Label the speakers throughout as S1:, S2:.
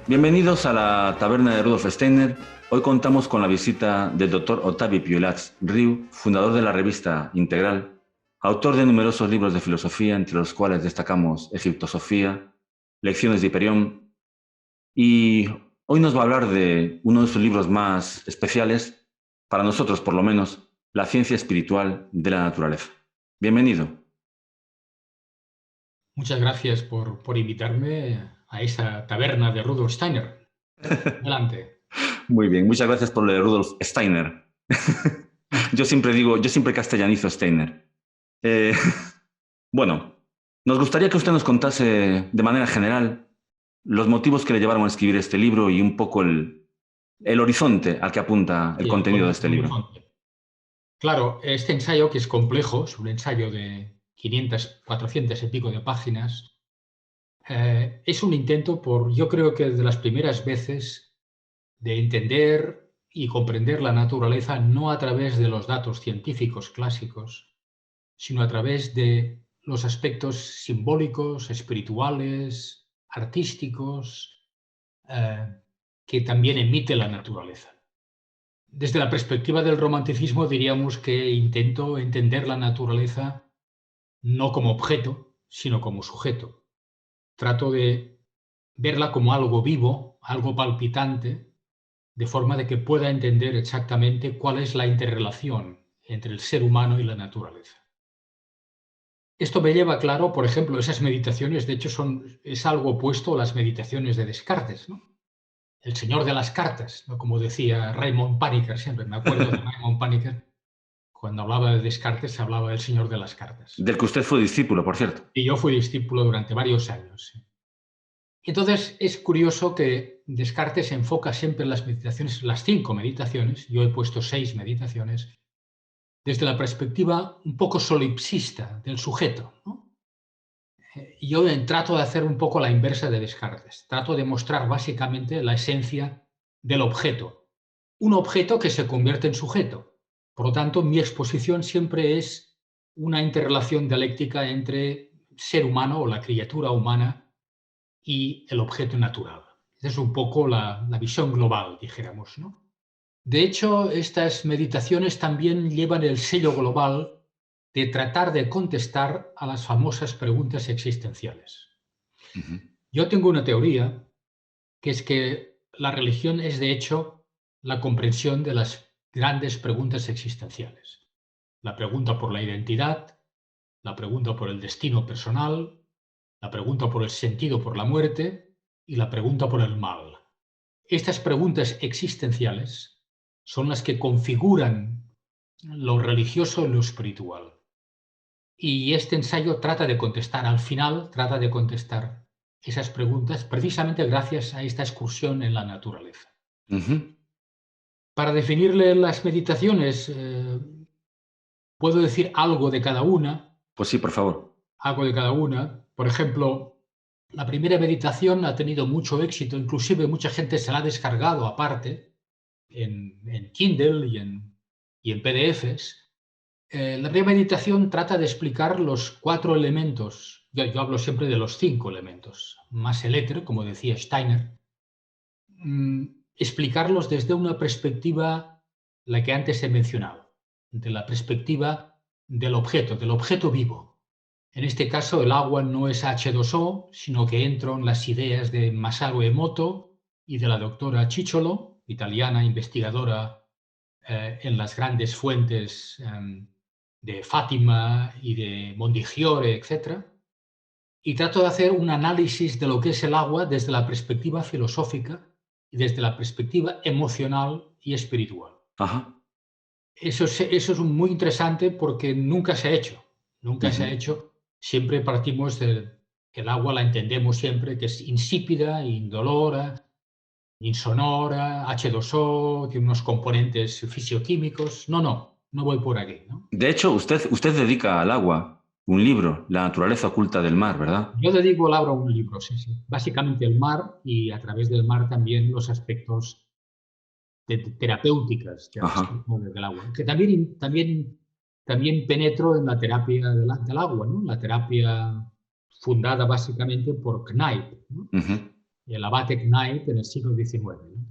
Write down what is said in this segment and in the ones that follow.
S1: Bienvenidos a la taberna de Rudolf Steiner. Hoy contamos con la visita del Dr. Ottavio Piolatz Riu, fundador de la revista Integral, autor de numerosos libros de filosofía, entre los cuales destacamos Egiptosofía, Lecciones de Hiperión, y hoy nos va a hablar de uno de sus libros más especiales, para nosotros por lo menos, La ciencia espiritual de la naturaleza. Bienvenido.
S2: Muchas gracias por invitarme a esa taberna de Rudolf Steiner. Adelante.
S1: Muy bien, muchas gracias por lo de Rudolf Steiner. Yo siempre castellanizo Steiner. Eh, bueno, nos gustaría que usted nos contase de manera general los motivos que le llevaron a escribir este libro y un poco el horizonte al que apunta el
S2: Sí,
S1: contenido de este libro.
S2: horizonte. Claro, este ensayo, que es complejo, es un ensayo de 500, 400 y pico de páginas, es un intento yo creo que de las primeras veces, de entender y comprender la naturaleza no a través de los datos científicos clásicos, sino a través de los aspectos simbólicos, espirituales, artísticos, eh, que también emite la naturaleza. Desde la perspectiva del romanticismo diríamos que intento entender la naturaleza no como objeto, sino como sujeto. Trato de verla como algo vivo, algo palpitante, de forma de que pueda entender exactamente cuál es la interrelación entre el ser humano y la naturaleza. Esto me lleva claro, por ejemplo, esas meditaciones, de hecho, es algo opuesto a las meditaciones de Descartes, ¿no? El señor de las cartas, ¿no? Como decía Raymond Panikkar, siempre me acuerdo de Raymond Panikkar, cuando hablaba de Descartes, hablaba del señor de las cartas.
S1: Del que usted fue discípulo, por cierto.
S2: Y yo fui discípulo durante varios años. Sí. Entonces, es curioso que Descartes se enfoca siempre en las meditaciones, las 5 meditaciones, yo he puesto 6 meditaciones, desde la perspectiva un poco solipsista del sujeto, ¿no? Yo trato de hacer un poco la inversa de Descartes. Trato de mostrar básicamente la esencia del objeto. Un objeto que se convierte en sujeto. Por lo tanto, mi exposición siempre es una interrelación dialéctica entre ser humano o la criatura humana y el objeto natural. Esa es un poco la visión global, dijéramos, ¿no? De hecho, estas meditaciones también llevan el sello global de tratar de contestar a las famosas preguntas existenciales.
S1: Uh-huh.
S2: Yo tengo una teoría, que es que la religión es, de hecho, la comprensión de las grandes preguntas existenciales. La pregunta por la identidad, la pregunta por el destino personal, la pregunta por el sentido por la muerte y la pregunta por el mal. Estas preguntas existenciales son las que configuran lo religioso y lo espiritual. Y este ensayo trata de contestar, al final, trata de contestar esas preguntas precisamente gracias a esta excursión en la naturaleza.
S1: Uh-huh.
S2: Para definirle las meditaciones, puedo decir algo de cada una.
S1: Pues sí, por favor.
S2: Algo de cada una. Por ejemplo, la primera meditación ha tenido mucho éxito, inclusive mucha gente se la ha descargado aparte en Kindle y en PDFs. La primera meditación trata de explicar los 4 elementos. Yo hablo siempre de los 5 elementos, más el éter, como decía Steiner. Explicarlos desde una perspectiva, la que antes he mencionado, de la perspectiva del objeto vivo. En este caso, el agua no es H2O, sino que entran las ideas de Masaru Emoto y de la doctora Cicciolo, italiana investigadora en las grandes fuentes de Fátima y de Mondigiore, etc. Y trato de hacer un análisis de lo que es el agua desde la perspectiva filosófica y desde la perspectiva emocional y espiritual.
S1: Ajá.
S2: Eso es muy interesante porque nunca se ha hecho. Nunca se ha
S1: Uh-huh.
S2: hecho. Siempre partimos el agua, la entendemos siempre, que es insípida, indolora, insonora, H2O, tiene unos componentes fisioquímicos. No voy por aquí, ¿no?
S1: De hecho, usted dedica al agua un libro, La naturaleza oculta del mar, ¿verdad?
S2: Yo dedico al agua un libro, sí, sí. Básicamente el mar y a través del mar también los aspectos terapéuticas
S1: Ajá.
S2: del agua. Que también penetro en la terapia del agua, ¿no? La terapia fundada básicamente por Kneipp, ¿no?
S1: Uh-huh.
S2: el abate Knight en el siglo XIX, ¿no?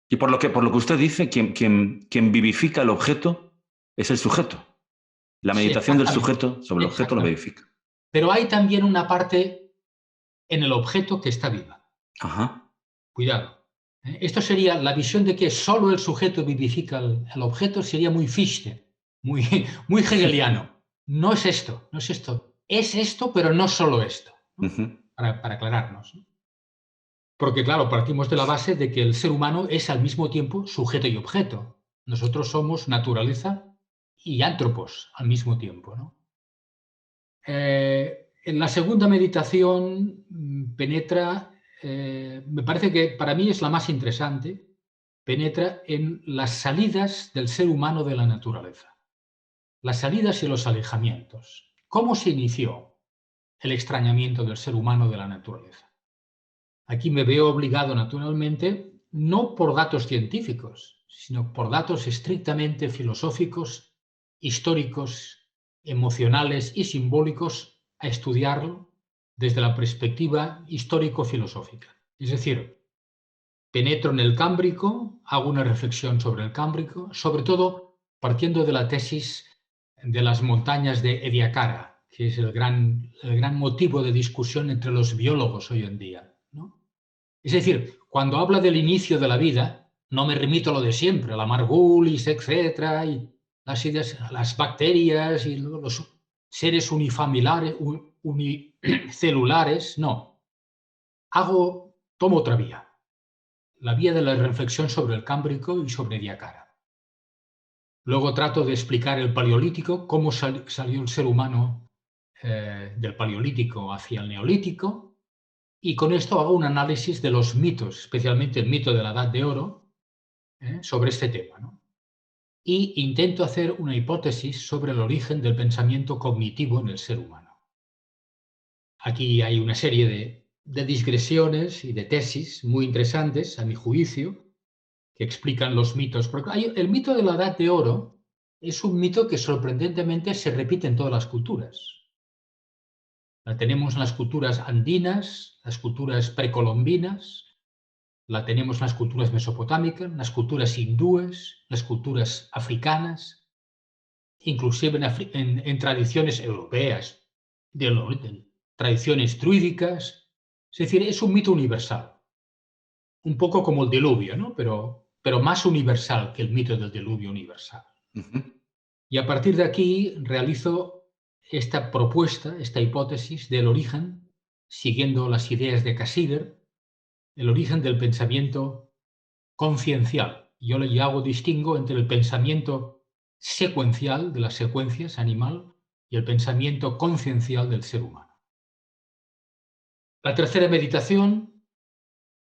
S1: Y por lo que usted dice, quien vivifica el objeto es el sujeto. La
S2: Sí,
S1: meditación del
S2: exactamente,
S1: sujeto sobre el objeto lo
S2: exactamente.
S1: vivifica.
S2: Pero hay también una parte en el objeto que está viva.
S1: Ajá.
S2: Cuidado. Esto sería la visión de que solo el sujeto vivifica el objeto, sería muy Fichte, muy, muy hegeliano. No es esto, no es esto. Es esto, pero no solo esto, ¿no?
S1: Ujú.
S2: Para aclararnos, ¿no? Porque, claro, partimos de la base de que el ser humano es al mismo tiempo sujeto y objeto. Nosotros somos naturaleza y ántropos al mismo tiempo, ¿no? En la segunda meditación penetra, me parece que para mí es la más interesante, penetra en las salidas del ser humano de la naturaleza, las salidas y los alejamientos. ¿Cómo se inició el extrañamiento del ser humano de la naturaleza? Aquí me veo obligado, naturalmente, no por datos científicos, sino por datos estrictamente filosóficos, históricos, emocionales y simbólicos a estudiarlo desde la perspectiva histórico-filosófica. Es decir, penetro en el Cámbrico, hago una reflexión sobre el Cámbrico, sobre todo partiendo de la tesis de las montañas de Ediacara, que es el gran motivo de discusión entre los biólogos hoy en día, ¿no? Es decir, cuando habla del inicio de la vida, no me remito a lo de siempre, a la Margulis, etcétera, y las ideas, las bacterias y los seres unifamiliares, unicelulares, no. Tomo otra vía, la vía de la reflexión sobre el Cámbrico y sobre Ediacara. Luego trato de explicar el Paleolítico, cómo salió el ser humano del Paleolítico hacia el Neolítico, y con esto hago un análisis de los mitos, especialmente el mito de la Edad de Oro, sobre este tema, ¿no? Y intento hacer una hipótesis sobre el origen del pensamiento cognitivo en el ser humano. Aquí hay una serie de digresiones y de tesis muy interesantes, a mi juicio, que explican los mitos. Porque el mito de la Edad de Oro es un mito que sorprendentemente se repite en todas las culturas. La tenemos en las culturas andinas, las culturas precolombinas, la tenemos en las culturas mesopotámicas, en las culturas hindúes, las culturas africanas, inclusive en tradiciones europeas, de tradiciones druídicas. Es decir, es un mito universal, un poco como el diluvio, ¿no? Pero más universal que el mito del diluvio universal.
S1: Ujú.
S2: Y a partir de aquí realizo esta propuesta, esta hipótesis del origen, siguiendo las ideas de Cassirer, el origen del pensamiento conciencial. Yo le hago distingo entre el pensamiento secuencial de las secuencias animal y el pensamiento conciencial del ser humano. La tercera meditación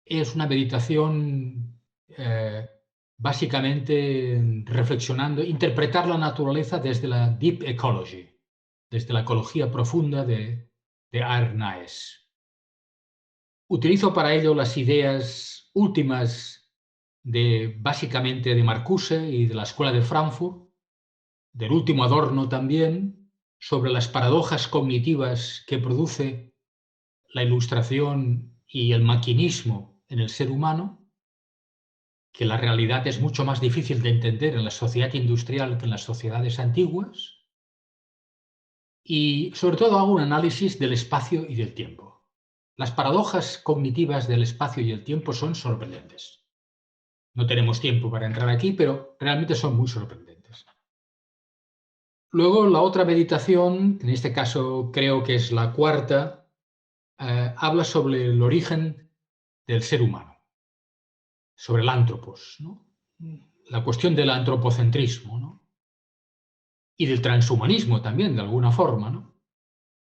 S2: es una meditación básicamente reflexionando, interpretar la naturaleza desde la deep ecology, desde la ecología profunda de Arnaes. Utilizo para ello las ideas últimas básicamente de Marcuse y de la Escuela de Frankfurt, del último Adorno también, sobre las paradojas cognitivas que produce la ilustración y el maquinismo en el ser humano, que la realidad es mucho más difícil de entender en la sociedad industrial que en las sociedades antiguas, y sobre todo hago un análisis del espacio y del tiempo. Las paradojas cognitivas del espacio y el tiempo son sorprendentes. No tenemos tiempo para entrar aquí, pero realmente son muy sorprendentes. Luego, la otra meditación, en este caso creo que es la cuarta, habla sobre el origen del ser humano, sobre el antropos, ¿no? La cuestión del antropocentrismo, ¿no? Y del transhumanismo también, de alguna forma, ¿no?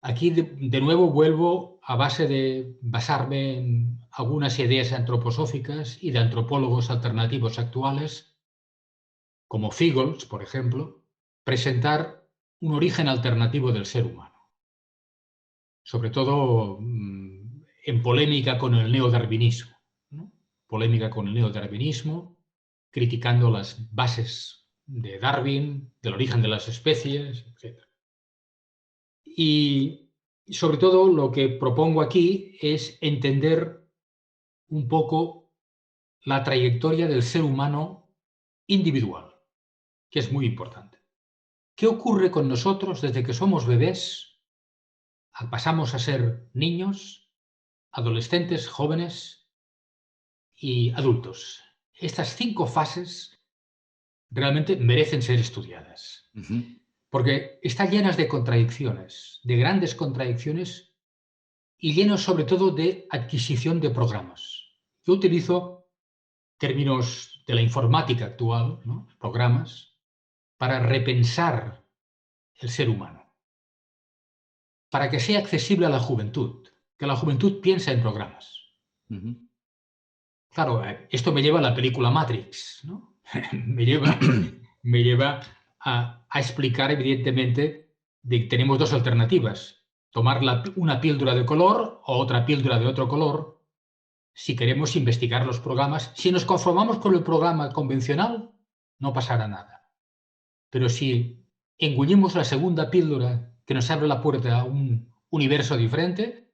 S2: Aquí de nuevo vuelvo a base de basarme en algunas ideas antroposóficas y de antropólogos alternativos actuales, como Figels, por ejemplo, presentar un origen alternativo del ser humano, sobre todo en polémica con el neodarwinismo, ¿no? Polémica con el neodarwinismo, criticando las bases de Darwin, del origen de las especies, etc. Y sobre todo lo que propongo aquí es entender un poco la trayectoria del ser humano individual, que es muy importante. ¿Qué ocurre con nosotros desde que somos bebés? Pasamos a ser niños, adolescentes, jóvenes y adultos. Estas 5 fases realmente merecen ser estudiadas, porque están llenas de contradicciones, de grandes contradicciones y llenos sobre todo de adquisición de programas. Yo utilizo términos de la informática actual, ¿no? Programas, para repensar el ser humano, para que sea accesible a la juventud, que la juventud piense en programas. Claro, esto me lleva a la película Matrix, ¿no? me lleva a explicar, evidentemente, de que tenemos 2 alternativas. Tomar una píldora de color o otra píldora de otro color si queremos investigar los programas. Si nos conformamos con el programa convencional, no pasará nada. Pero si engullimos la segunda píldora que nos abre la puerta a un universo diferente,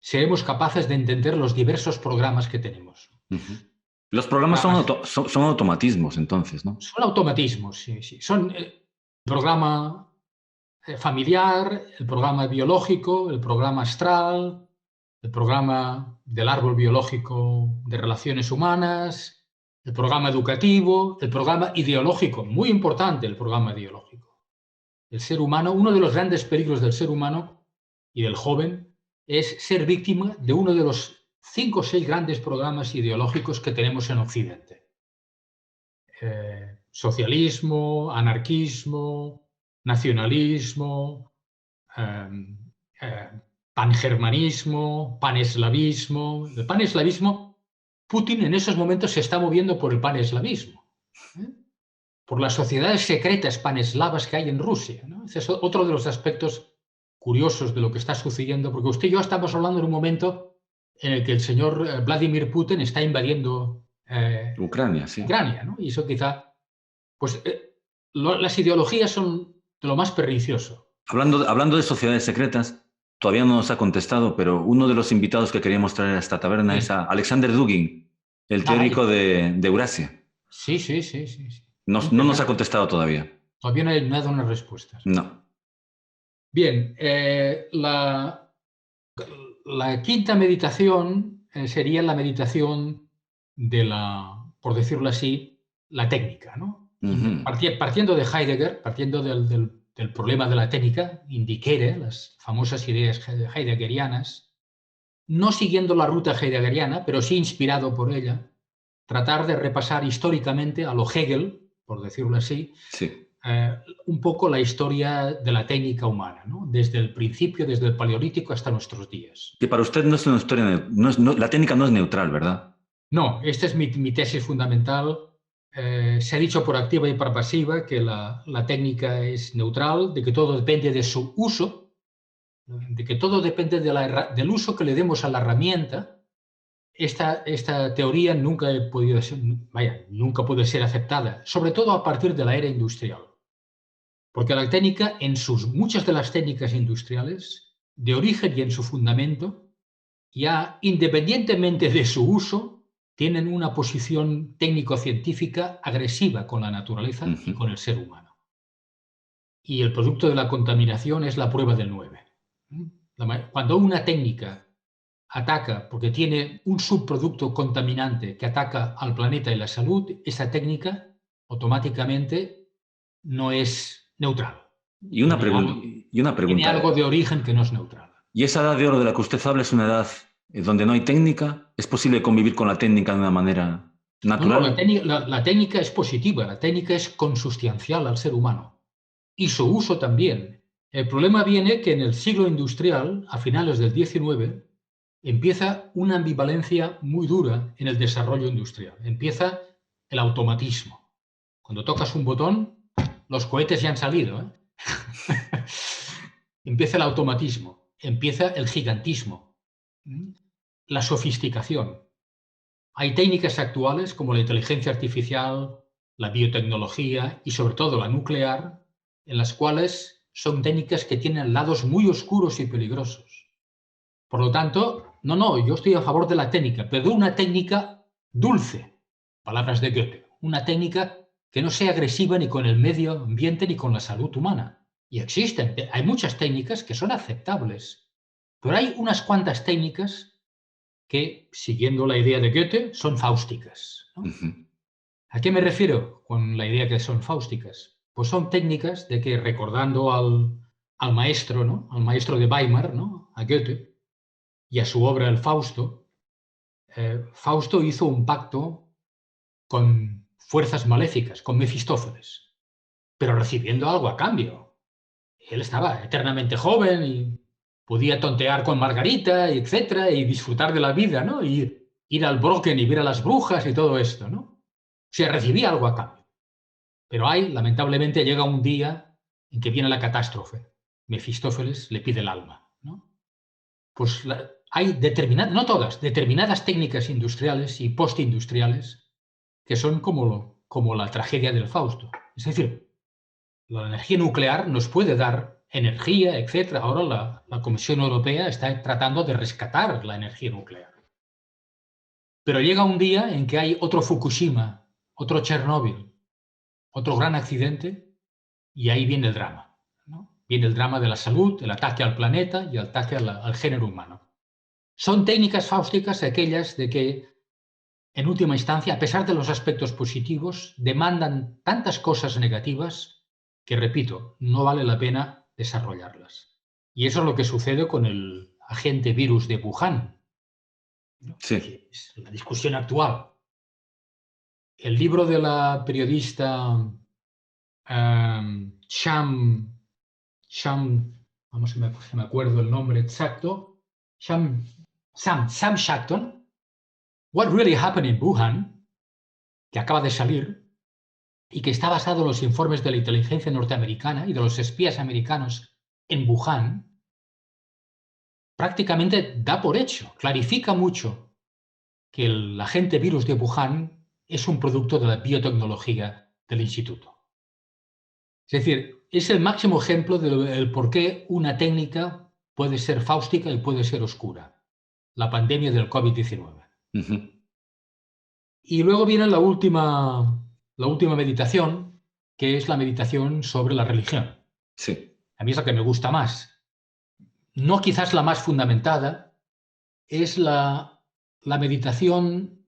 S2: seremos capaces de entender los diversos programas que tenemos.
S1: Los programas son automatismos, entonces, ¿no?
S2: Son automatismos, sí, sí. Son el programa familiar, el programa biológico, el programa astral, el programa del árbol biológico de relaciones humanas, el programa educativo, el programa ideológico, muy importante el programa ideológico. El ser humano, uno de los grandes peligros del ser humano y del joven es ser víctima de uno de los 5 o 6 grandes programas ideológicos que tenemos en Occidente. Socialismo, anarquismo, nacionalismo, pangermanismo, paneslavismo. El paneslavismo, Putin en esos momentos se está moviendo por el paneslavismo, por las sociedades secretas paneslavas que hay en Rusia, ¿no? Ese es otro de los aspectos curiosos de lo que está sucediendo, porque usted y yo estamos hablando en un momento en el que el señor Vladimir Putin está invadiendo
S1: Ucrania, sí.
S2: Ucrania, ¿no? Y eso quizá, pues las ideologías son de lo más pernicioso.
S1: Hablando de sociedades secretas, todavía no nos ha contestado, pero uno de los invitados que queríamos traer a esta taberna es a Alexander Dugin, el teórico de Eurasia.
S2: Sí.
S1: No nos ha contestado todavía.
S2: Todavía no ha dado una respuesta.
S1: No.
S2: Bien, la quinta meditación sería la meditación de por decirlo así, la técnica, ¿no? Partiendo de Heidegger, partiendo del problema de la técnica, indiquere, las famosas ideas heideggerianas, no siguiendo la ruta heideggeriana, pero sí inspirado por ella, tratar de repasar históricamente a lo Hegel, por decirlo así,
S1: sí.
S2: Un poco la historia de la técnica humana, ¿no? Desde el principio, desde el Paleolítico hasta nuestros días.
S1: Que para usted no es una historia, la técnica no es neutral, ¿verdad?
S2: No, esta es mi tesis fundamental. Se ha dicho por activa y por pasiva que la técnica es neutral, de que todo depende de su uso, de que todo depende del uso que le demos a la herramienta. Esta teoría nunca puede ser aceptada, sobre todo a partir de la era industrial. Porque la técnica, muchas de las técnicas industriales, de origen y en su fundamento, ya independientemente de su uso, tienen una posición técnico-científica agresiva con la naturaleza y con el ser humano. Y el producto de la contaminación es la prueba del 9. Cuando una técnica ataca, porque tiene un subproducto contaminante que ataca al planeta y la salud, esa técnica automáticamente no es neutral.
S1: Y una pregunta.
S2: Tiene algo de origen que no es neutral.
S1: ¿Y esa edad de oro de la que usted habla es una edad donde no hay técnica? ¿Es posible convivir con la técnica de una manera natural?
S2: No, la técnica es positiva, la técnica es consustancial al ser humano. Y su uso también. El problema viene que en el siglo industrial, a finales del XIX, empieza una ambivalencia muy dura en el desarrollo industrial. Empieza el automatismo. Cuando tocas un botón, los cohetes ya han salido, ¿eh? Empieza el automatismo, empieza el gigantismo, la sofisticación. Hay técnicas actuales como la inteligencia artificial, la biotecnología y sobre todo la nuclear, en las cuales son técnicas que tienen lados muy oscuros y peligrosos. Por lo tanto, no, yo estoy a favor de la técnica, pero de una técnica dulce, palabras de Goethe, una técnica que no sea agresiva ni con el medio ambiente ni con la salud humana. Y existen, hay muchas técnicas que son aceptables, pero hay unas cuantas técnicas que, siguiendo la idea de Goethe, son fáusticas, ¿no? ¿A qué me refiero con la idea que son fáusticas? Pues son técnicas de que, recordando al maestro, ¿no? Al maestro de Weimar, ¿no? A Goethe, y a su obra El Fausto, Fausto hizo un pacto con fuerzas maléficas, con Mefistófeles, pero recibiendo algo a cambio. Él estaba eternamente joven y podía tontear con Margarita, etcétera, y disfrutar de la vida, ¿no? Y ir al Brocken y ver a las brujas y todo esto, ¿no? O sea, recibía algo a cambio. Pero lamentablemente, llega un día en que viene la catástrofe. Mefistófeles le pide el alma, ¿no? Pues hay determinadas, no todas, determinadas técnicas industriales y postindustriales que son como la tragedia del Fausto. Es decir, la energía nuclear nos puede dar energía, etc. Ahora la Comisión Europea está tratando de rescatar la energía nuclear. Pero llega un día en que hay otro Fukushima, otro Chernóbil, otro gran accidente, y ahí viene el drama, ¿no? Viene el drama de la salud, el ataque al planeta y el ataque al género humano. Son técnicas fáusticas aquellas de que, en última instancia, a pesar de los aspectos positivos, demandan tantas cosas negativas que, repito, no vale la pena desarrollarlas. Y eso es lo que sucede con el agente virus de Wuhan, ¿no?
S1: Sí.
S2: Es la discusión actual. El libro de la periodista Sham, vamos, si me acuerdo el nombre exacto, Sam Shacton, What Really Happened in Wuhan, que acaba de salir y que está basado en los informes de la inteligencia norteamericana y de los espías americanos en Wuhan, prácticamente da por hecho, clarifica mucho que el agente virus de Wuhan es un producto de la biotecnología del instituto. Es decir, es el máximo ejemplo del por qué una técnica puede ser fáustica y puede ser oscura. La pandemia del COVID-19. Y luego viene la última meditación, que es la meditación sobre la religión.
S1: Sí.
S2: A mí es la que me gusta más. No quizás la más fundamentada, es la meditación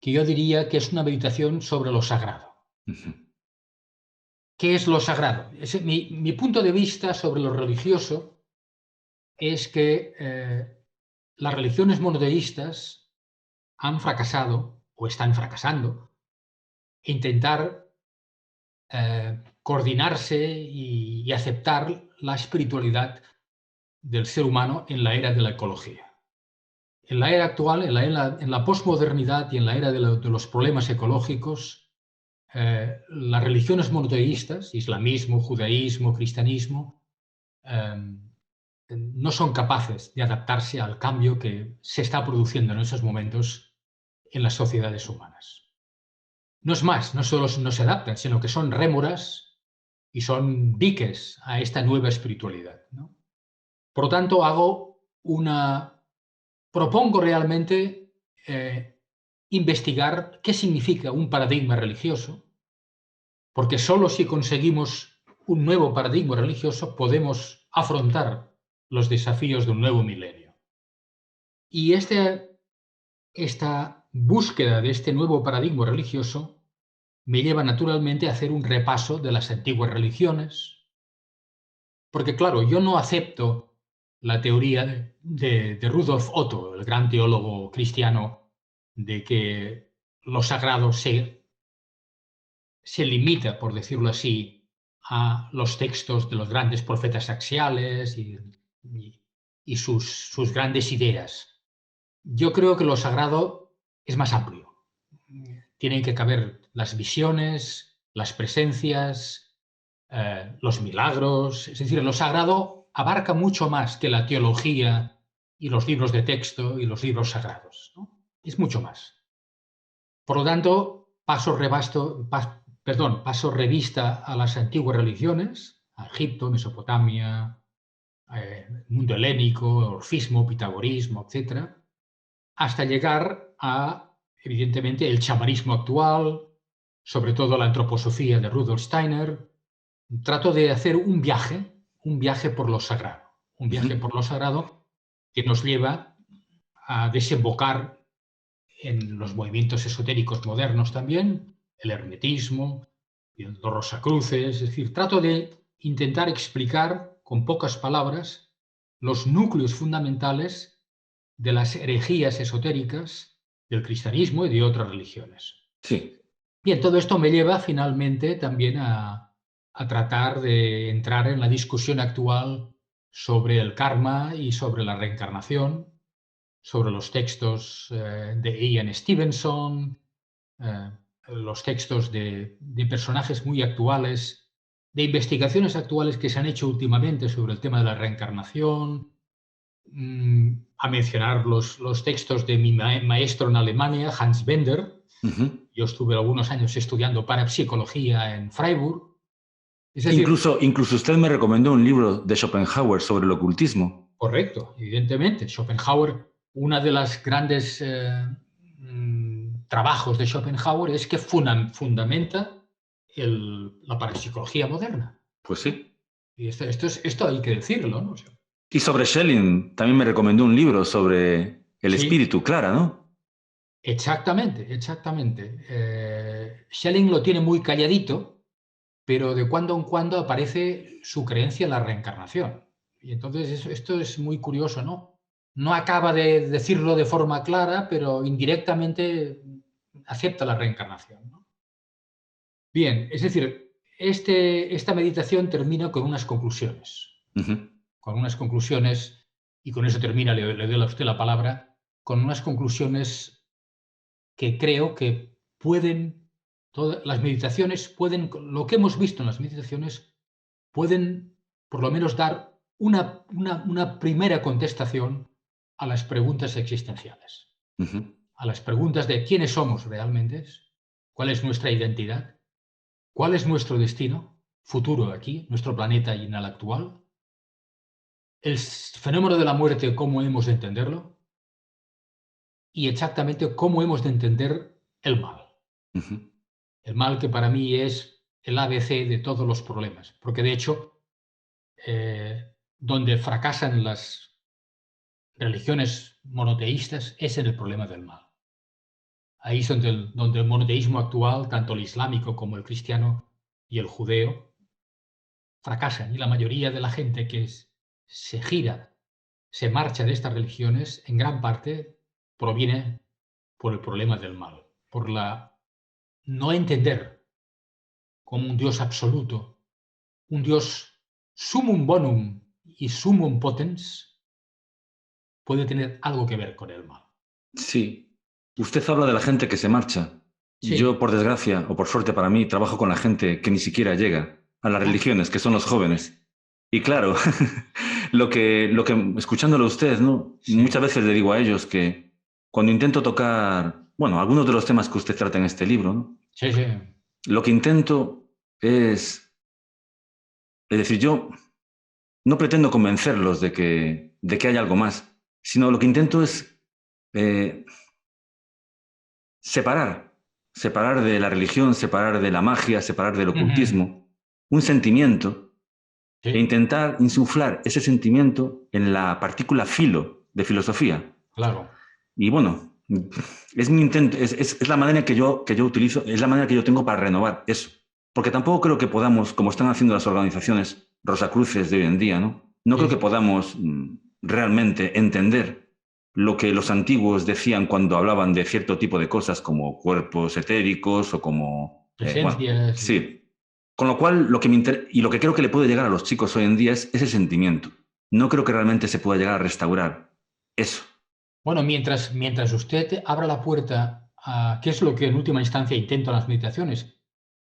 S2: que yo diría que es una meditación sobre lo sagrado. ¿Qué es lo sagrado? Mi punto de vista sobre lo religioso es que las religiones monoteístas han fracasado o están fracasando en intentar coordinarse y aceptar la espiritualidad del ser humano en la era de la ecología. En la era actual, en la posmodernidad y en la era de los problemas ecológicos, las religiones monoteístas, islamismo, judaísmo, cristianismo, no son capaces de adaptarse al cambio que se está produciendo en esos momentos en las sociedades humanas. No es más, no solo no se adaptan, sino que son rémoras y son diques a esta nueva espiritualidad, ¿no? Por lo tanto, propongo realmente investigar qué significa un paradigma religioso, porque solo si conseguimos un nuevo paradigma religioso podemos afrontar los desafíos de un nuevo milenio. Y esta búsqueda de este nuevo paradigma religioso me lleva naturalmente a hacer un repaso de las antiguas religiones, porque claro, yo no acepto la teoría de Rudolf Otto, el gran teólogo cristiano, de que lo sagrado se limita, por decirlo así, a los textos de los grandes profetas axiales y sus grandes ideas. Yo creo que lo sagrado es más amplio. Tienen que caber las visiones, las presencias, los milagros. Es decir, lo sagrado abarca mucho más que la teología y los libros de texto y los libros sagrados, ¿no? Es mucho más. Por lo tanto, paso revista a las antiguas religiones, a Egipto, Mesopotamia, mundo helénico, orfismo, pitagorismo, etc. hasta llegar a, evidentemente, el chamanismo actual, sobre todo la antroposofía de Rudolf Steiner. Trato de hacer un viaje por lo sagrado, un viaje por lo sagrado que nos lleva a desembocar en los movimientos esotéricos modernos también, el hermetismo, los rosacruces. Es decir, trato de intentar explicar con pocas palabras los núcleos fundamentales de las herejías esotéricas del cristianismo y de otras religiones.
S1: Sí.
S2: Bien, todo esto me lleva finalmente también a tratar de entrar en la discusión actual sobre el karma y sobre la reencarnación, sobre los textos de Ian Stevenson, los textos de personajes muy actuales, de investigaciones actuales que se han hecho últimamente sobre el tema de la reencarnación, a mencionar los textos de mi maestro en Alemania, Hans Bender. Yo estuve algunos años estudiando parapsicología en Freiburg. Es decir,
S1: incluso usted me recomendó un libro de Schopenhauer sobre el ocultismo.
S2: Correcto, evidentemente. Schopenhauer, una de las grandes trabajos de Schopenhauer es que fundamenta la parapsicología moderna.
S1: Pues sí.
S2: Y esto hay que decirlo, ¿no?
S1: Y sobre Schelling también me recomendó un libro sobre el espíritu, Clara, ¿no?
S2: Exactamente, exactamente. Schelling lo tiene muy calladito, pero de cuando en cuando aparece su creencia en la reencarnación. Y entonces esto es muy curioso, ¿no? No acaba de decirlo de forma clara, pero indirectamente acepta la reencarnación, ¿no? Bien, es decir, esta meditación termina con unas conclusiones. Con unas conclusiones, y con eso termina, le doy a usted la palabra, con unas conclusiones que creo que las meditaciones pueden, lo que hemos visto en las meditaciones, pueden por lo menos dar una primera contestación a las preguntas existenciales, a las preguntas de quiénes somos realmente, cuál es nuestra identidad, cuál es nuestro destino futuro aquí, nuestro planeta y en el actual, el fenómeno de la muerte, cómo hemos de entenderlo, y exactamente cómo hemos de entender el mal. El mal que para mí es el ABC de todos los problemas, porque de hecho, donde fracasan las religiones monoteístas es en el problema del mal. Ahí es donde el monoteísmo actual, tanto el islámico como el cristiano y el judeo, fracasan. Y la mayoría de la gente que se marcha de estas religiones, en gran parte proviene por el problema del mal, por no entender como un Dios absoluto, un Dios sumum bonum y sumum potens, puede tener algo que ver con el mal.
S1: Sí. Usted habla de la gente que se marcha.
S2: Sí.
S1: Yo, por desgracia, o por suerte para mí, trabajo con la gente que ni siquiera llega a las religiones, que son los jóvenes. Y claro, escuchándolo a usted, ¿no? Sí. Muchas veces le digo a ellos que cuando intento tocar, bueno, algunos de los temas que usted trata en este libro, ¿no?
S2: Sí.
S1: Lo que intento es decir, yo no pretendo convencerlos de que hay algo más, sino lo que intento es separar de la religión, separar de la magia, separar del ocultismo, un sentimiento, e intentar insuflar ese sentimiento en la partícula filo de filosofía.
S2: Claro.
S1: Y bueno, es mi intento, es la manera que yo utilizo, es la manera que yo tengo para renovar eso. Porque tampoco creo que podamos, como están haciendo las organizaciones rosacruces de hoy en día, no creo que podamos realmente entender lo que los antiguos decían cuando hablaban de cierto tipo de cosas como cuerpos etéricos o como...
S2: presencias.
S1: Sí. Con lo cual, lo que creo que le puede llegar a los chicos hoy en día es ese sentimiento. No creo que realmente se pueda llegar a restaurar eso.
S2: Bueno, mientras usted abra la puerta a qué es lo que en última instancia intento en las meditaciones,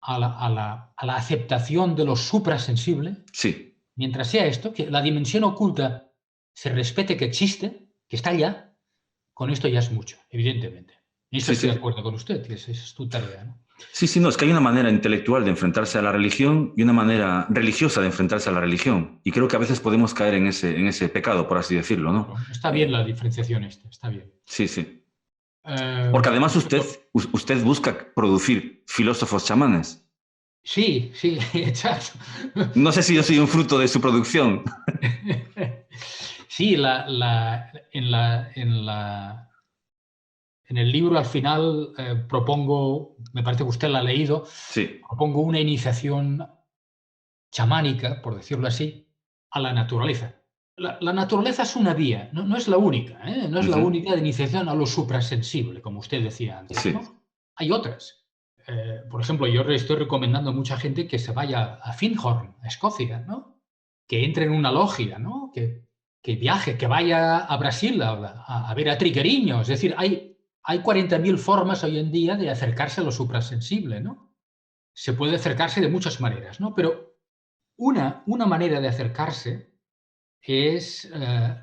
S2: a la aceptación de lo suprasensible,
S1: sí.
S2: Mientras sea esto, que la dimensión oculta se respete que existe, que está allá, con esto ya es mucho, evidentemente. Y eso
S1: Sí,
S2: estoy
S1: sí.
S2: de acuerdo con usted, que esa es tu tarea, ¿no?
S1: Sí, sí, no, es que hay una manera intelectual de enfrentarse a la religión y una manera religiosa de enfrentarse a la religión. Y creo que a veces podemos caer en ese pecado, por así decirlo, ¿no?
S2: Claro, está bien la diferenciación esta, está bien.
S1: Sí, sí.
S2: Eh,
S1: Porque además usted busca producir filósofos chamanes.
S2: sí, sí, exacto.
S1: No sé si yo soy un fruto de su producción.
S2: Sí, en el libro al final propongo, me parece que usted la ha leído,
S1: Sí.
S2: propongo una iniciación chamánica, por decirlo así, a la naturaleza. La naturaleza es una vía, no, no es la única, ¿eh? No es la
S1: Ujú.
S2: única de iniciación a lo suprasensible, como usted decía antes,
S1: Sí.
S2: ¿no? Hay otras. Por ejemplo, yo le estoy recomendando a mucha gente que se vaya a Findhorn, a Escocia, ¿no? Que entre en una logia, ¿no? Que viaje, que vaya a Brasil a ver a Triguerillo. Es decir, hay 40.000 formas hoy en día de acercarse a lo suprasensible, ¿no? Se puede acercarse de muchas maneras, ¿no? Pero una manera de acercarse es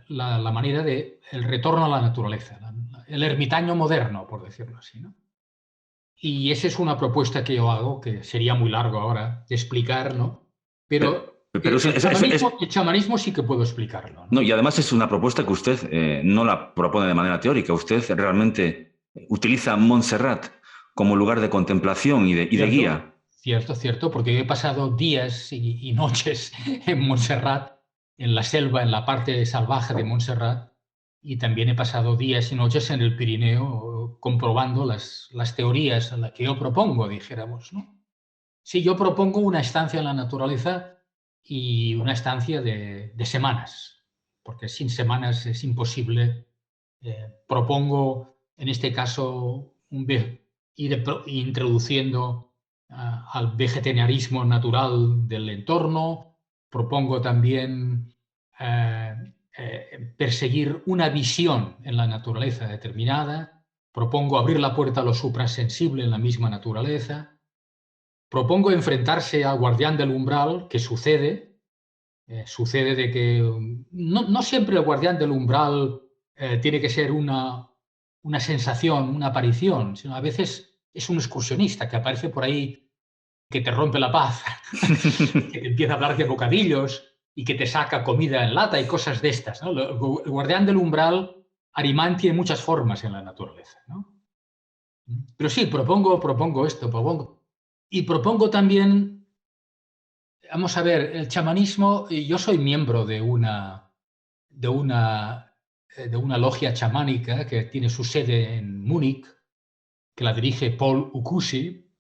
S2: la manera de el retorno a la naturaleza, el ermitaño moderno, por decirlo así, ¿no? Y esa es una propuesta que yo hago, que sería muy largo ahora de explicar, ¿no?
S1: Pero,
S2: Pero
S1: pero
S2: el chamanismo sí que puedo explicarlo,
S1: no,
S2: ¿no?
S1: y además es una propuesta que usted no la propone de manera teórica. Usted realmente utiliza Montserrat como lugar de contemplación y de
S2: Cierto,
S1: guía.
S2: cierto, cierto, porque he pasado días y noches en Montserrat, en la selva, en la parte salvaje de Montserrat, y también he pasado días y noches en el Pirineo comprobando las teorías a las que yo propongo, dijéramos, ¿no? Sí, yo propongo una estancia en la naturaleza y una estancia de semanas, porque sin semanas es imposible. Propongo, en este caso, introduciendo al vegetarianismo natural del entorno. Propongo también perseguir una visión en la naturaleza determinada. Propongo abrir la puerta a lo suprasensible en la misma naturaleza. Propongo enfrentarse al guardián del umbral, que sucede de que no siempre el guardián del umbral tiene que ser una sensación, una aparición, sino a veces es un excursionista que aparece por ahí, que te rompe la paz, que te empieza a hablar de bocadillos y que te saca comida en lata y cosas de estas, ¿no? El guardián del umbral, Arimán, tiene muchas formas en la naturaleza, ¿no? Pero sí, propongo esto, y propongo también. Vamos a ver, el chamanismo, yo soy miembro de una, de una logia chamánica que tiene su sede en Múnich, que la dirige Paul Ukushi,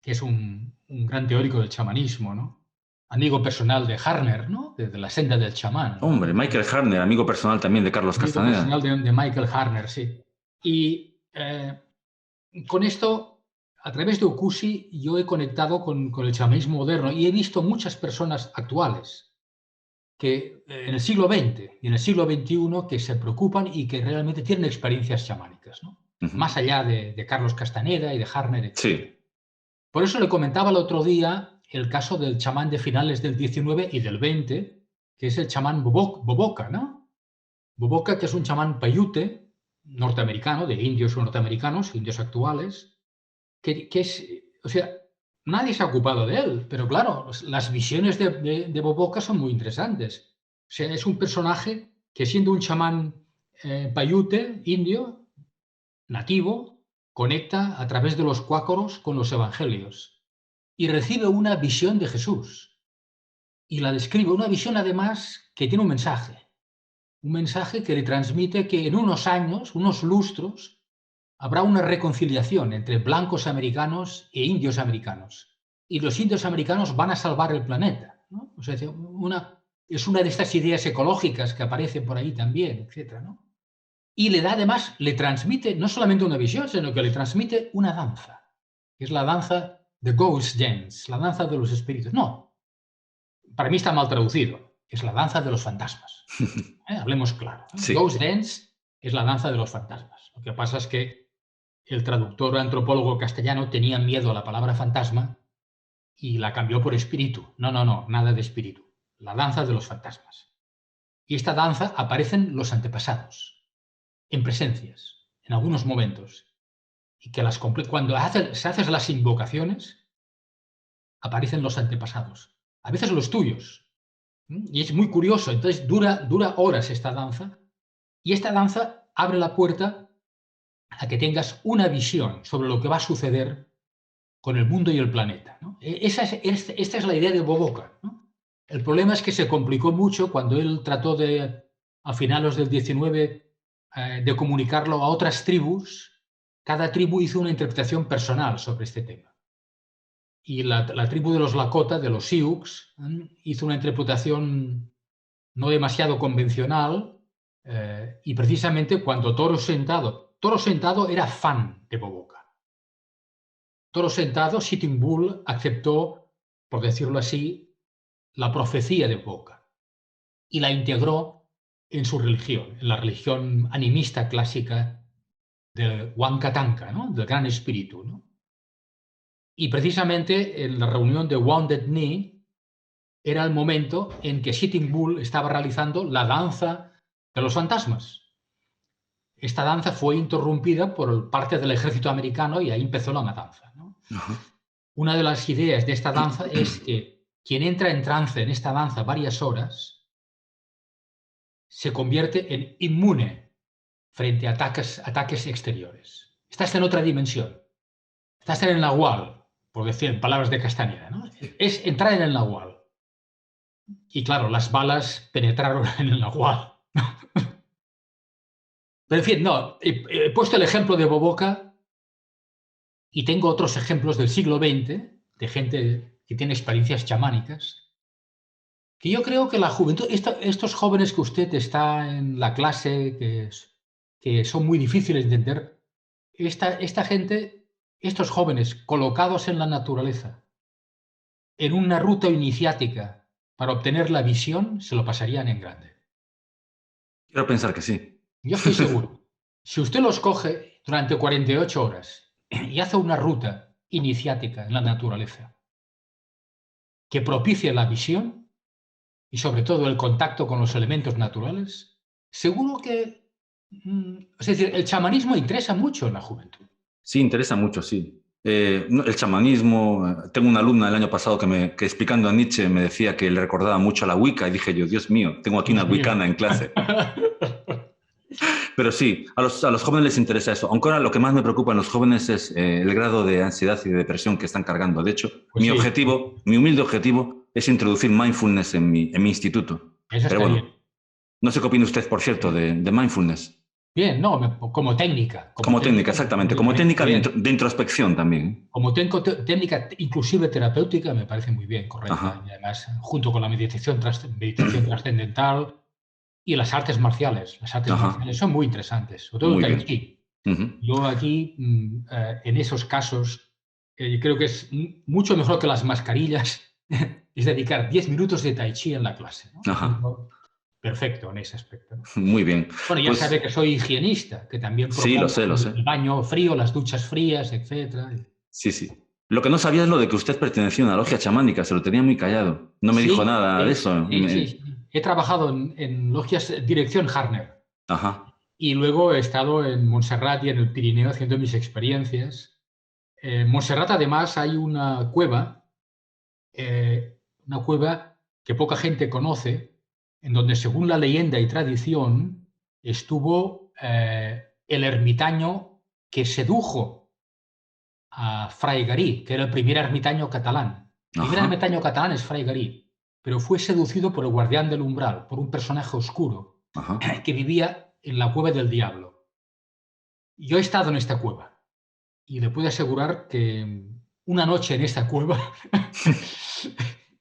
S2: que es un gran teórico del chamanismo, ¿no? Amigo personal de Harner, ¿no? De la senda del chamán, ¿no?
S1: Hombre, Michael Harner, amigo personal también de Carlos
S2: Amigo
S1: Castaneda.
S2: personal de Michael Harner, sí. Y con esto, a través de Ukushi, yo he conectado con el chamanismo moderno y he visto muchas personas actuales que en el siglo XX y en el siglo XXI que se preocupan y que realmente tienen experiencias chamánicas, ¿no?
S1: Ujú.
S2: Más allá de Carlos Castaneda y de Harner, etc.
S1: Sí.
S2: Por eso le comentaba el otro día el caso del chamán de finales del XIX y del XX, que es el chamán Boboca, ¿no? Boboca, que es un chamán paiute norteamericano, de indios norteamericanos, indios actuales, que es, o sea, nadie se ha ocupado de él, pero claro, las visiones de Boboca son muy interesantes. O sea, es un personaje que siendo un chamán paiute, indio, nativo, conecta a través de los cuácoros con los evangelios y recibe una visión de Jesús y la describe, una visión además que tiene un mensaje que le transmite que en unos años, unos lustros, habrá una reconciliación entre blancos americanos e indios americanos. Y los indios americanos van a salvar el planeta, ¿no? O sea, es una de estas ideas ecológicas que aparecen por ahí también, etcétera, ¿no? Y le da además, le transmite no solamente una visión, sino que le transmite una danza, que es la danza de Ghost Dance, la danza de los espíritus. No, para mí está mal traducido, es la danza de los fantasmas. Hablemos claro.
S1: Sí.
S2: Ghost Dance es la danza de los fantasmas. Lo que pasa es que el traductor antropólogo castellano tenía miedo a la palabra fantasma y la cambió por espíritu. No, no, no, nada de espíritu. La danza de los fantasmas. Y esta danza aparecen los antepasados, en presencias, en algunos momentos. y que cuando se hacen las invocaciones, aparecen los antepasados, a veces los tuyos. Y es muy curioso. Entonces dura horas esta danza, y esta danza abre la puerta a que tengas una visión sobre lo que va a suceder con el mundo y el planeta, ¿no? Esta es la idea de Boboca, ¿no? El problema es que se complicó mucho cuando él trató a finales del 19, de comunicarlo a otras tribus. Cada tribu hizo una interpretación personal sobre este tema. Y la tribu de los Lakota, de los Sioux, hizo una interpretación no demasiado convencional, y precisamente cuando Toro Sentado era fan de Boboca. Toro Sentado, Sitting Bull, aceptó, por decirlo así, la profecía de Boboca y la integró en su religión, en la religión animista clásica del Huancatanca, ¿no? Del Gran Espíritu, ¿no? Y precisamente en la reunión de Wounded Knee era el momento en que Sitting Bull estaba realizando la danza de los fantasmas. Esta danza fue interrumpida por parte del ejército americano y ahí empezó la matanza, ¿no? Una de las ideas de esta danza es que quien entra en trance en esta danza varias horas se convierte en inmune frente a ataques exteriores. Estás en otra dimensión. Estás en el Nahual, por decir en palabras de Castañeda, ¿no? Es entrar en el Nahual. Y claro, las balas penetraron en el Nahual. Pero en fin, no, he puesto el ejemplo de Boboca y tengo otros ejemplos del siglo XX, de gente que tiene experiencias chamánicas, que yo creo que la juventud, estos jóvenes que usted está en la clase, que son muy difíciles de entender, esta gente, estos jóvenes colocados en la naturaleza, en una ruta iniciática para obtener la visión, se lo pasarían en grande.
S1: Quiero pensar que sí.
S2: Yo estoy seguro. Si usted los coge durante 48 horas y hace una ruta iniciática en la naturaleza que propicie la visión y sobre todo el contacto con los elementos naturales, seguro que... Es decir, el chamanismo interesa mucho en la juventud.
S1: Sí, interesa mucho, sí. El chamanismo, tengo una alumna el año pasado que explicando a Nietzsche me decía que le recordaba mucho a la Wicca y dije yo, Dios mío, tengo aquí una wicana en clase. Pero sí, a los jóvenes les interesa eso. Aunque ahora lo que más me preocupa en los jóvenes es el grado de ansiedad y de depresión que están cargando. De hecho,
S2: Pues sí.
S1: mi humilde objetivo es introducir mindfulness en mi instituto.
S2: Eso
S1: Pero
S2: está
S1: bueno,
S2: bien.
S1: no sé qué opina usted, por cierto, de mindfulness.
S2: Bien, no, como técnica.
S1: Como técnica, exactamente. Como técnica de introspección también.
S2: Como técnica inclusive terapéutica me parece muy bien, correcta.
S1: Ajá.
S2: Y además, junto con la meditación trascendental y las artes marciales. Las artes marciales son muy interesantes, sobre todo
S1: Muy
S2: el Tai
S1: bien.
S2: Chi. Yo aquí, en esos casos, creo que es mucho mejor que las mascarillas, es dedicar 10 minutos de Tai Chi en la clase, ¿no?
S1: Ajá.
S2: Perfecto en ese aspecto, ¿no?
S1: Muy bien.
S2: Bueno, ya sabe que soy higienista, que también
S1: Sí, lo sé.
S2: el baño frío, las duchas frías, etc.
S1: Sí, sí. Lo que no sabía es lo de que usted pertenecía a una logia chamánica, se lo tenía muy callado. No me dijo nada de eso.
S2: Sí. He trabajado en logias dirección Harner.
S1: Ajá.
S2: Y luego he estado en Montserrat y en el Pirineo haciendo mis experiencias. En Montserrat, además, hay una cueva que poca gente conoce, en donde, según la leyenda y tradición, estuvo el ermitaño que sedujo a Fray Garí, que era el primer ermitaño catalán. El primer ermitaño catalán es Fray Garí, pero fue seducido por el guardián del umbral, por un personaje oscuro que vivía en la cueva del diablo. Yo he estado en esta cueva y le puedo asegurar que una noche en esta cueva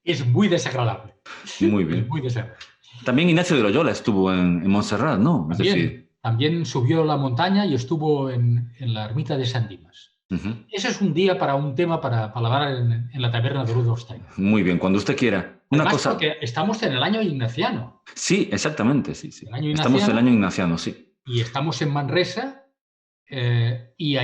S2: es muy desagradable.
S1: Muy bien.
S2: Es muy desagradable.
S1: También Ignacio de Loyola estuvo en Montserrat, ¿no?
S2: También subió la montaña y estuvo en la ermita de San Dimas. Ese es un día para un tema para hablar en la taberna de Rudolf Steiner.
S1: Muy bien, cuando usted quiera.
S2: Porque estamos en el año ignaciano.
S1: Sí, exacmente, sí. Estamos en el año ignaciano, sí.
S2: Y estamos en Manresa y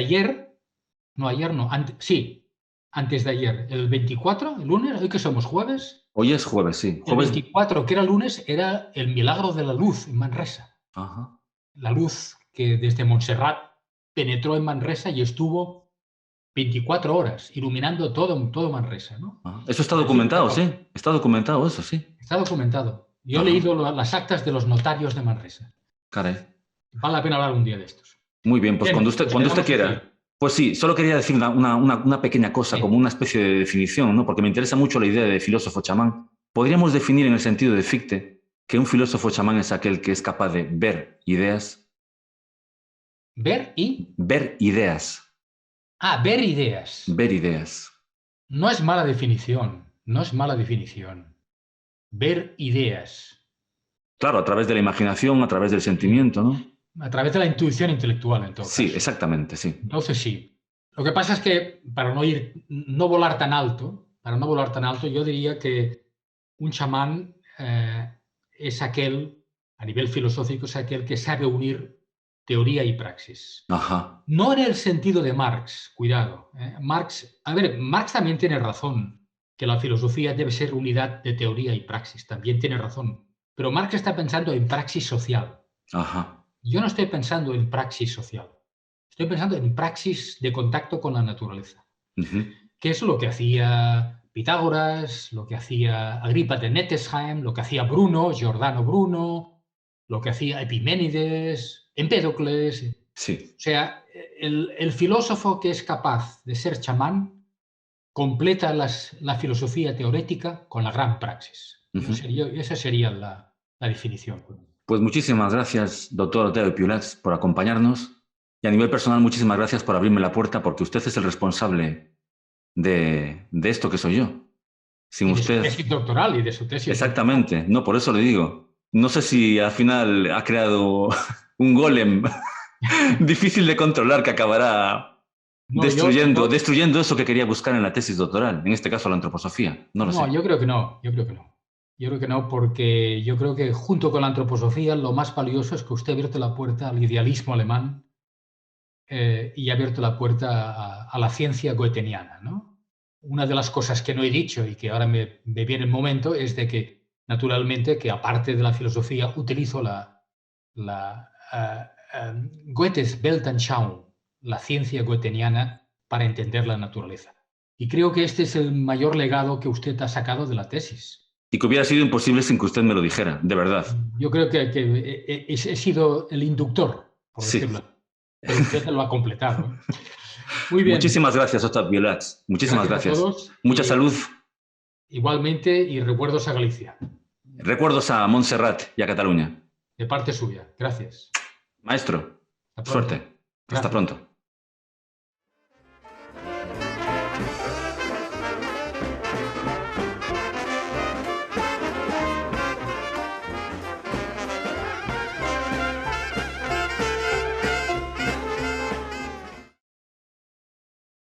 S2: antes de ayer, el 24, el lunes, hoy que somos jueves.
S1: Hoy es jueves, sí.
S2: El 24, que era lunes, era el milagro de la luz en Manresa.
S1: Ajá.
S2: La luz que desde Montserrat penetró en Manresa y estuvo 24 horas iluminando todo Manresa, ¿no?
S1: Eso está documentado, sí. Está documentado eso, sí.
S2: Está documentado. Yo he leído las actas de los notarios de Manresa.
S1: Caray.
S2: Vale la pena hablar un día de estos.
S1: Muy bien, pues
S2: Bien,
S1: cuando usted quiera.
S2: aquí.
S1: Pues sí, solo quería decir una pequeña cosa,
S2: Sí.
S1: como una especie de definición, ¿no? Porque me interesa mucho la idea de filósofo chamán. Podríamos definir en el sentido de Fichte que un filósofo chamán es aquel que es capaz de ver ideas.
S2: ¿Ver y?
S1: Ver ideas.
S2: Ver ideas.
S1: Ver ideas.
S2: No es mala definición. No es mala definición. Ver ideas.
S1: Claro, a través de la imaginación, a través del sentimiento, ¿no?
S2: A través de la intuición intelectual, en todo caso.
S1: Sí, exactamente, sí.
S2: Entonces sí. Lo que pasa es que para no volar tan alto, yo diría que un chamán es aquel, a nivel filosófico, es aquel que sabe unir teoría y praxis.
S1: Ajá.
S2: No en el sentido de Marx, cuidado. Marx también tiene razón, que la filosofía debe ser unidad de teoría y praxis, también tiene razón. Pero Marx está pensando en praxis social.
S1: Ajá.
S2: Yo no estoy pensando en praxis social. Estoy pensando en praxis de contacto con la naturaleza. Que es lo que hacía Pitágoras, lo que hacía Agripa de Nettesheim, lo que hacía Giordano Bruno, lo que hacía Epiménides, Empédocles.
S1: Sí.
S2: O sea, el filósofo que es capaz de ser chamán completa la filosofía teorética con la gran praxis. Esa sería la definición.
S1: Pues muchísimas gracias, doctor Otavio Piulats, por acompañarnos. Y a nivel personal, muchísimas gracias por abrirme la puerta, porque usted es el responsable de esto que soy yo. Sin usted...
S2: su tesis doctoral y de su tesis.
S1: Exactamente. No, por eso le digo. No sé si al final ha creado un golem difícil de controlar que acabará destruyendo eso que quería buscar en la tesis doctoral, en este caso la antroposofía. No lo sé.
S2: Yo creo que no. Yo creo que no, porque yo creo que junto con la antroposofía lo más valioso es que usted ha abierto la puerta al idealismo alemán y ha abierto la puerta a la ciencia goetheniana, ¿no? Una de las cosas que no he dicho y que ahora me viene el momento es de que, naturalmente, que aparte de la filosofía utilizo Goethes Weltanschauung, la ciencia goetheniana, para entender la naturaleza. Y creo que este es el mayor legado que usted ha sacado de la tesis.
S1: Y que hubiera sido imposible sin que usted me lo dijera, de verdad.
S2: Yo creo que he sido el inductor, por decirlo. Pero usted lo ha completado. Muy bien.
S1: Muchísimas gracias, Otavio Piulats. Muchísimas gracias.
S2: A todos.
S1: Mucha salud.
S2: Igualmente, y recuerdos a Galicia.
S1: Recuerdos a Montserrat y a Cataluña.
S2: De parte suya. Gracias.
S1: Maestro, suerte. Hasta pronto.